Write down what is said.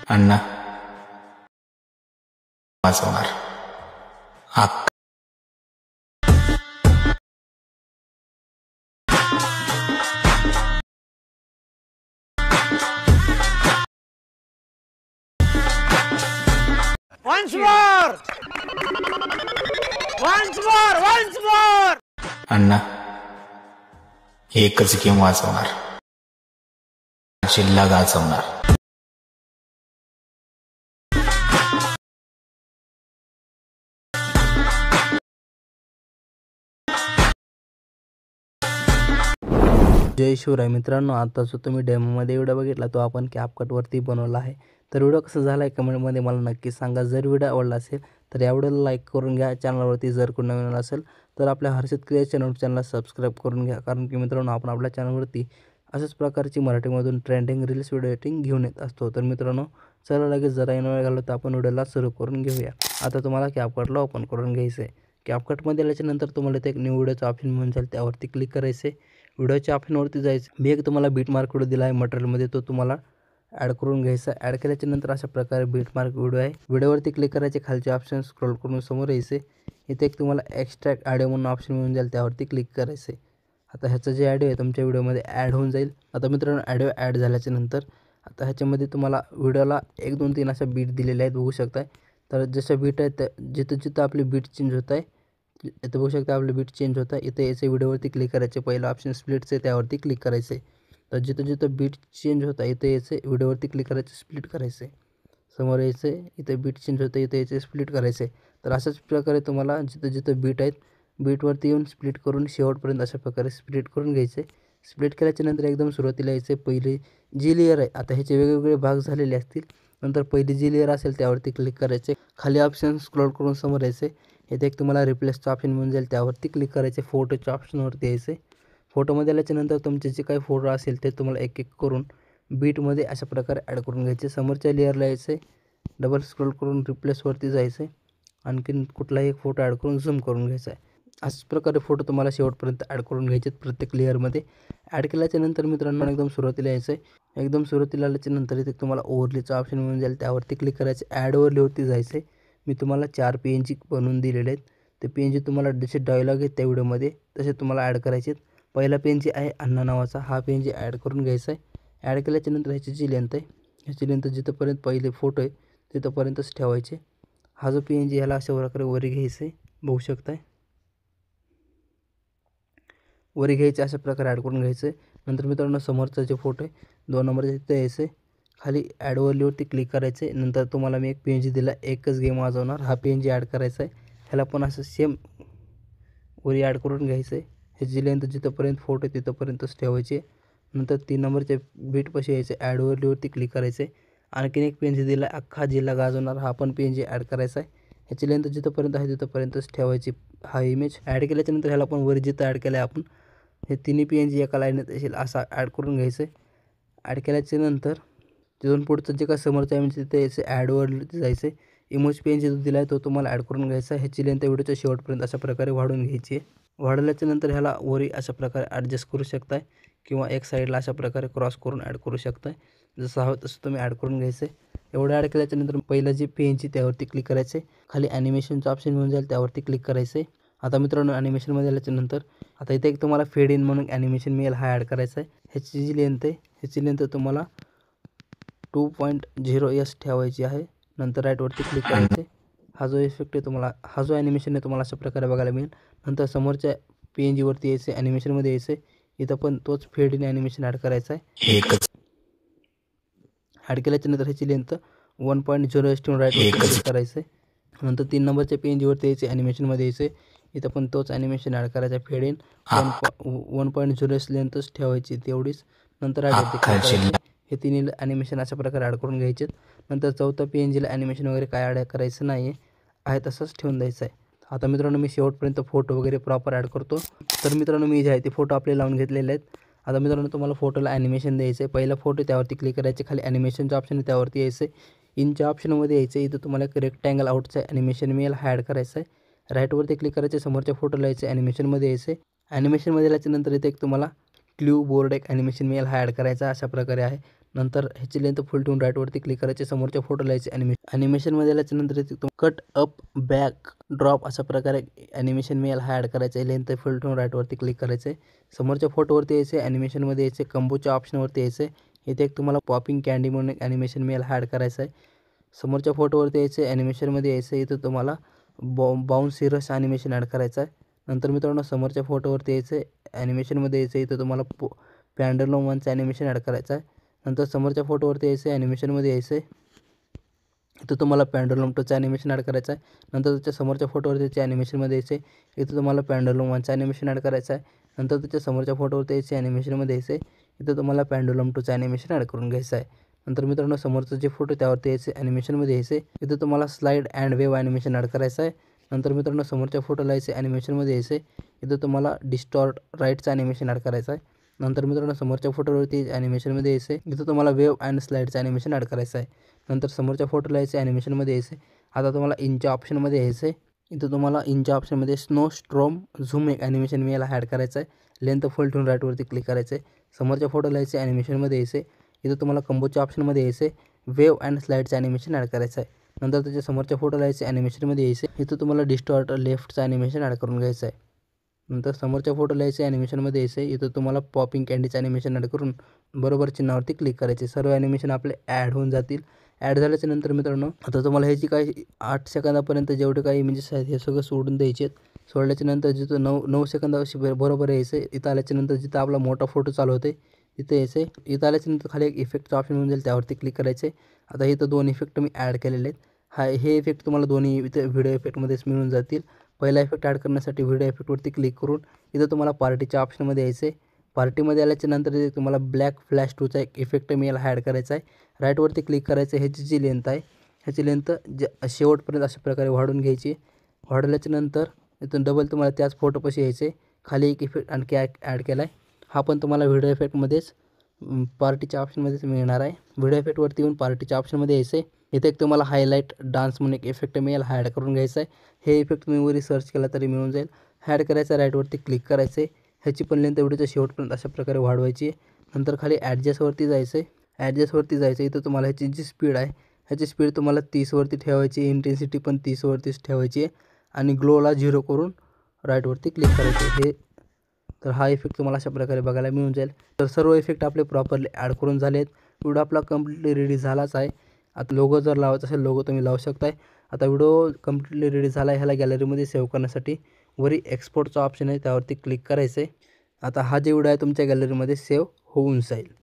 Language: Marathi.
अण्णा वाचवणार. अण्णा एकच गेम वाचवणार, जिल्हा गाजवणार. जय शिवराय मित्रांनो, आता जो तुम्ही डेमोमध्ये व्हिडिओ बघितला तो आपण कॅपकटवरती बनवला आहे. तर व्हिडिओ कसा झाला आहे कमेंटमध्ये मला नक्की सांगा. जर व्हिडिओ आवडला असेल तर या व्हिडिओला लाईक करून घ्या. चॅनलवरती जर कोणी नवीन असेल तर आपल्या हर्षित क्रिएशन चॅनलला सबस्क्राईब करून घ्या. कारण की मित्रांनो आपण आपल्या चॅनलवरती अशाच प्रकारची मराठीमधून ट्रेंडिंग रील्स व्हिडिओ एडिटिंग घेऊन येत असतो. तर मित्रांनो चला लगेच जरा वेळ घालवता तर आपण व्हिडिओला सुरू करून घेऊया. आता तुम्हाला कॅपकटला ओपन करून घ्यायचं आहे. कॅपकटमध्ये आल्याच्यानंतर तुम्हाला ते एक न्यू व्हिडिओचं ऑप्शन मिळून जाईल, त्यावरती क्लिक करायचं आहे. व्हिडिओच्या ऑप्शनवरती जायचं. मी एक तुम्हाला बीटमार्क व्हिडिओ दिला आहे मटेरियलमध्ये, तो तुम्हाला ॲड करून घ्यायचा. ॲड केल्याच्या नंतर अशा प्रकारे बीटमार्क व्हिडिओ आहे. व्हिडिओवरती क्लिक करायचे, खालचे ऑप्शन स्क्रोल करून समोर यायचे. इथे एक तुम्हाला एक्स्ट्रॅक्ट ऑडिओ म्हणून ऑप्शन मिळून जाईल, त्यावरती क्लिक करायचं आहे. आता ह्याचं जे ऑडिओ आहे तुमच्या व्हिडिओमध्ये ॲड होऊन जाईल. आता मित्रांनो ऑडिओ ॲड झाल्याच्या नंतर आता ह्याच्यामध्ये तुम्हाला व्हिडिओला 1 2 3 अशा बीट दिलेल्या आहेत, बघू शकताय. तर जशा बीट आहेत त्या जिथं जिथं आपली बीट चेंज होत आहे, इथं बघू शकता आपलं बीट चेंज होतं. इथे याचे व्हिडिओवरती क्लिक करायचे. पहिला ऑप्शन स्प्लिटचे त्यावरती क्लिक करायचे. तर जिथं जिथं बीट चेंज होतं इथे याचे व्हिडिओवरती क्लिक करायचे, स्प्लिट करायचे. समोर यायचे, इथे बीट चेंज होतं इथे याचे स्प्लिट करायचे. तर अशाच प्रकारे तुम्हाला जिथं जिथं बीट आहेत बीटवरती येऊन स्प्लिट करून शेवटपर्यंत अशा प्रकारे स्प्लिट करून घ्यायचे. स्प्लिट केल्याच्या नंतर एकदम सुरुवातीला यायचे. पहिले जी लेअर आहे आता ह्याचे वेगवेगळे भाग झालेले असतील. नंतर पहिली जी लेअर असेल त्यावरती क्लिक करायचे. खाली ऑप्शन स्क्रोल करून समोर यायचे. इथे एक तुम्हाला रिप्लेसचं ऑप्शन मिळून जाईल, त्यावरती क्लिक करायचे. फोटोच्या ऑप्शनवरती यायचे. फोटोमध्ये आल्याच्यानंतर तुमचे जे काही फोटो असेल ते तुम्हाला एक एक करून बीटमध्ये अशा प्रकारे ॲड करून घ्यायचे. समोरच्या लेअरला यायचे, डबल स्क्रोल करून रिप्लेसवरती जायचे. आणखीन कुठलाही एक फोटो ॲड करून झूम करून घ्यायचा आहे. अशाच प्रकारे फोटो तुम्हाला शेवटपर्यंत ॲड करून घ्यायचे प्रत्येक लेअरमध्ये. ॲड केल्याच्यानंतर मित्रांनो एकदम सुरुवातीला यायचं आहे. एकदम सुरुवातीला आल्याच्यानंतर इथे तुम्हाला ओव्हरलेचं ऑप्शन मिळून जाईल, त्यावरती क्लिक करायचे. ॲड ओव्हरलेवरती जायचे. मी तुम्हाला 4 PNG बनवून दिलेले आहेत. ते PNG तुम्हाला जसे डायलॉग आहेत त्या व्हिडिओमध्ये तसे तुम्हाला ॲड करायचे आहेत. पहिला PNG आहे अण्णा नावाचा, हा PNG ॲड करून घ्यायचा आहे. ॲड केल्याच्यानंतर ह्याची जी लेंथ आहे, ह्याची लेंथ जिथंपर्यंत पहिले फोटो आहे तिथंपर्यंतच ठेवायचे. हा जो PNG ह्याला अशा प्रकारे वरी घ्यायचं आहे, बघू शकताय. वरी घ्यायचे, अशा प्रकारे ॲड करून घ्यायचं आहे. नंतर मित्रांनो समोरचा जे फोटो आहे 2 नंबरचा तिथे यायचं. खाली ॲड ओव्हरलेवरती क्लिक करायचे. नंतर तुम्हाला मी एक PNG दिला, एकच गेम वाजवणार, हा PNG ॲड करायचा आहे. ह्याला पण असं सेम वरी ॲड करून घ्यायचं आहे. ह्याची लेंथ जिथंपर्यंत फोटो आहे तिथंपर्यंतच ठेवायची. नंतर 3 नंबरच्या बीटपाशी यायचे, ॲड ओव्हरलेवरती क्लिक करायचे. आणखीन एक PNG दिला, अख्खा जिल्हा गाजवणार, हा पण PNG ॲड करायचा आहे. ह्याची लेंथ जिथंपर्यंत आहे तिथंपर्यंतच ठेवायची. हा इमेज ॲड केल्याच्यानंतर ह्याला पण वरी जिथं ॲड केलं आहे आपण हे तिन्ही PNG एका लाईनीत असेल असा ॲड करून घ्यायचं आहे. ॲड केल्याच्यानंतर तिथून पुढचं जे काय समोरचा इमेज तिथे यायचं, ॲड वरती जायचं. इमोज PNG जो दिला आहे तो तुम्हाला ॲड करून घ्यायचा. ह्याची लेंथ व्हिडिओच्या शेवटपर्यंत अशा प्रकारे वाढवून घ्यायची आहे. वाढवल्याच्यानंतर ह्याला वरी अशा प्रकारे ॲडजस्ट करू शकताय किंवा एक साईडला अशा प्रकारे क्रॉस करून ॲड करू शकताय. जसं हवं तसं तुम्ही ॲड करून घ्यायचं आहे. एवढं ॲड केल्याच्यानंतर पहिलं जे PNG त्यावरती क्लिक करायचं आहे. खाली ॲनिमेशनचं ऑप्शन मिळून जाईल, त्यावरती क्लिक करायचं आहे. आता मित्रांनो ॲनिमेशनमध्ये आल्याच्यानंतर आता इथे एक तुम्हाला फेड इन म्हणून ॲनिमेशन मिळेल, हा ॲड करायचा आहे. ह्याची जी लेंथ आहे ह्याची लेंथ तुम्हाला 2.0s ठेवायची आहे. नंतर राईटवरती क्लिक करायचे. हा जो इफेक्ट आहे तुम्हाला, हा जो ॲनिमेशन आहे तुम्हाला अशा प्रकारे बघायला मिळेल. नंतर समोरच्या PNG वरती यायचे, ॲनिमेशनमध्ये यायचे. इथं पण तोच फेड इन ॲनिमेशन ॲड करायचा आहे. ॲड केल्याच्यानंतर ह्याची लेंथ 1.0s ठेवून राईटवरती क्लिक करायचं आहे. नंतर 3 नंबरच्या PNG वरती यायचे, ॲनिमेशनमध्ये यायचे. इथं पण तोच ॲनिमेशन ॲड करायचा, फेड इन 1.0s लेंथच ठेवायची तेवढीच. नंतर राईटवरती क्लिक करायचे. हे तिन्ही ॲनिमेशन अशा प्रकारे ॲड करून घ्यायचे. नंतर चौथं PNGला ॲनिमेशन वगैरे काय ॲड करायचं नाही आहे तसंच ठेवून द्यायचं आहे. आता मित्रांनो मी शेवटपर्यंत फोटो वगैरे प्रॉपर ॲड करतो. तर मित्रांनो मी जे आहे ते फोटो आपले लावून घेतलेले आहेत. आता मित्रांनो तुम्हाला फोटोला ॲनिमेशन द्यायचं आहे. पहिला फोटो त्यावरती क्लिक करायचे, खाली ॲनिमेशनचं ऑप्शन आहे त्यावरती यायचं. इनच्या ऑप्शनमध्ये यायचं. इथं तुम्हाला एक रेक्टँगल आउटचं ॲनिमेशन मिळेल, हा ॲड करायचा आहे. राईटवरती क्लिक करायचे, समोरच्या फोटोला यायचं, ॲनिमेशनमध्ये यायचं. ॲनिमेशनमध्ये आल्याच्यानंतर इथे एक तुम्हाला क्ल्यू बोर्ड एक ॲनिमेशन मिळेल, हा ॲड करायचा. अशा प्रकारे आहे. नंतर ह्याची लेंथ फुल ठेवून राईटवरती क्लिक करायचे, समोरच्या फोटोला यायचे ॲनिमेशनमध्ये आल्याच्या नंतर इथे कट अप बॅक ड्रॉप अशा प्रकारे ॲनिमेशन मी याला ॲड करायचं आहे. लेंथ फुल ठेवून राईटवरती क्लिक करायचं आहे, समोरच्या फोटोवरती यायचं आहे, ॲनिमेशनमध्ये यायचं आहे, कंबोच्या ऑप्शनवरती यायचं आहे. इथे एक तुम्हाला पॉपिंग कँडी म्हणून एक ॲनिमेशन मी याला ॲड करायचं आहे. समोरच्या फोटोवरती यायचं आहे, ॲनिमेशनमध्ये यायचं आहे, इथं तुम्हाला बाउन्स रश ॲनिमेशन ॲड करायचं आहे. नंतर मित्रांनो समोरच्या फोटोवरती यायचं आहे, ॲनिमेशनमध्ये यायचं आहे, इथं तुम्हाला पॅन्डलम वनचं ॲनिमेशन ॲड करायचं आहे. नंतर समोरच्या फोटोवरती यायचं आहे, ॲनिमेशनमध्ये यायचं आहे, इथं तुम्हाला पॅन्डलम टूचं ॲनिमेशन ॲड करायचं आहे. नंतर त्याच्या समोरच्या फोटोवरती यायचे ॲनिमेशनमध्ये यायचं आहे, इथं तुम्हाला पॅन्डलम वनचं ॲनिमेशन ॲड करायचं आहे. नंतर त्याच्या समोरच्या फोटोवरती यायचे ॲनिमेशनमध्ये यायचं आहे, इथं तुम्हाला पॅन्डलम टूचं ॲनिमेशन ॲड करून घ्यायचं आहे. नंतर मित्रांनो समोरचं जे फोटो त्यावरती यायचे ॲनिमेशनमध्ये यायचे, इथं तुम्हाला slide and wave animation add करायचं आहे. नंतर मित्रांनो समोरच्या फोटोला यायचे ॲनिमेशनमध्ये यायचे, इथं तुम्हाला डिस्टॉर्ट राईटचं ॲनिमेशन ॲड करायचं आहे. नंतर मित्रांनो समोरच्या फोटोवरती ॲनिमेशनमध्ये यायचे, इथं तुम्हाला वेव्ह अँड स्लाईडचं ॲनिमेशन ॲड करायचं आहे. नंतर समोरच्या फोटोला यायचे ॲनिमेशनमध्ये यायचे. आता तुम्हाला इनच्या ऑप्शनमध्ये यायचं आहे, इथं तुम्हाला इनच्या ऑप्शनमध्ये स्नो स्ट्रॉम झूम एक ॲनिमेशन मी याला ॲड करायचं आहे. लेंथ फुल ठेवून राईटवरती क्लिक करायचं आहे, समोरच्या फोटोला यायचे ॲनिमेशनमध्ये यायचे, इथं तुम्हाला कंबोच्या ऑप्शनमध्ये यायचे, वेव्ह अँड स्लाईडचं ॲनिमेशन ॲड करायचं आहे. नंतर त्याच्या समोरच्या फोटोला यायचे ॲनिमेशनमध्ये यायचे, इथं तुम्हाला डिस्टॉर्ट लेफ्टचं ॲनिमेशन ॲड करून घ्यायचं आहे. नंतर समोरच्या फोटोला यायचे ॲनिमेशनमध्ये यायचे, इथं तुम्हाला पॉपिंग कँडीचं ॲनिमेशन ॲड करून बरोबर चिन्हावरती क्लिक करायचे. सर्व ॲनिमेशन आपले ॲड होऊन जातील. ॲड झाल्याच्या नंतर मित्रांनो आता तुम्हाला ह्याची काही 8 सेकंदापर्यंत जेवढे काही इमेजेस आहेत हे सगळं सोडून द्यायचे आहेत. सोडल्याच्या नंतर जिथं 9 सेकंदाशी बरोबर यायचं आहे, इथं आल्याच्या नंतर जिथं आपला मोठा फोटो चालू होते तिथे यायचं आहे. इथं आल्याच्या नंतर खाली एक इफेक्टचा ऑप्शन होऊन जाईल, त्यावरती क्लिक करायचे. आता इथं 2 इफेक्ट मी ॲड केलेले आहेत. हे इफेक्ट तुम्हाला दोन्ही इथं व्हिडिओ इफेक्टमध्येच मिळून जातील. पहिला इफेक्ट ॲड करण्यासाठी व्हिडिओ इफेक्टवरती क्लिक करून इथं तुम्हाला पार्टीच्या ऑप्शनमध्ये यायचं आहे. पार्टीमध्ये आल्याच्या नंतर तुम्हाला ब्लॅक फ्लॅश टूचा एक इफेक्ट मी याला ॲड करायचा आहे. राईटवरती क्लिक करायचं, ह्याची जी लेंथ आहे ह्याची लेंथ शेवटपर्यंत अशा प्रकारे वाढवून घ्यायची. वाढवल्याच्या नंतर इथून डबल तुम्हाला त्याच फोटोपाशी यायचे. खाली एक इफेक्ट आणखी ॲड केला आहे, हा पण तुम्हाला व्हिडिओ इफेक्टमध्येच पार्टीच्या ऑप्शनमध्येच मिळणार आहे. व्हिडिओ इफेक्टवरती येऊन पार्टीच्या ऑप्शनमध्ये यायचं आहे. इथे एक तुम्हाला हायलाईट डान्स म्हणून एक इफेक्ट मी याला ॲड करून घ्यायचा आहे. हे इफेक्ट तुम्ही वरी सर्च केला तरी मिळून जाईल. ॲड करायचं, राईटवरती क्लिक करायचं आहे, ह्याची पण लेंथ एवढीच्या शेवटपर्यंत अशा प्रकारे वाढवायची आहे. नंतर खाली ॲडजस्टवरती जायचं आहे. ॲडजस्टवरती जायचं, इथं तुम्हाला ह्याची जी स्पीड आहे ह्याची स्पीड तुम्हाला 30वरती ठेवायची, इंटेन्सिटी पण 30वरतीच ठेवायची आहे आणि ग्लोला 0 करून राईटवरती क्लिक करायचं आहे. तर हा इफेक्ट तुम्हाला अशा प्रकारे बघायला मिळून जाईल. तर सर्व इफेक्ट आपले प्रॉपरली ॲड करून झाले आहेत. व्हिडिओ आपला कम्प्लिटली रेडी झालाच आहे. आता लोगो जर लावायचा असेल लोगो तुम्ही लावू शकताय. आता व्हिडिओ कम्प्लिटली रेडी झाला आहे. ह्याला गॅलरीमध्ये सेव्ह करण्यासाठी वरी एक्सपोर्टचा ऑप्शन आहे, त्यावरती क्लिक करायचं आहे. आता हा जे व्हिडिओ आहे तुमच्या गॅलरीमध्ये सेव्ह होऊन जाईल.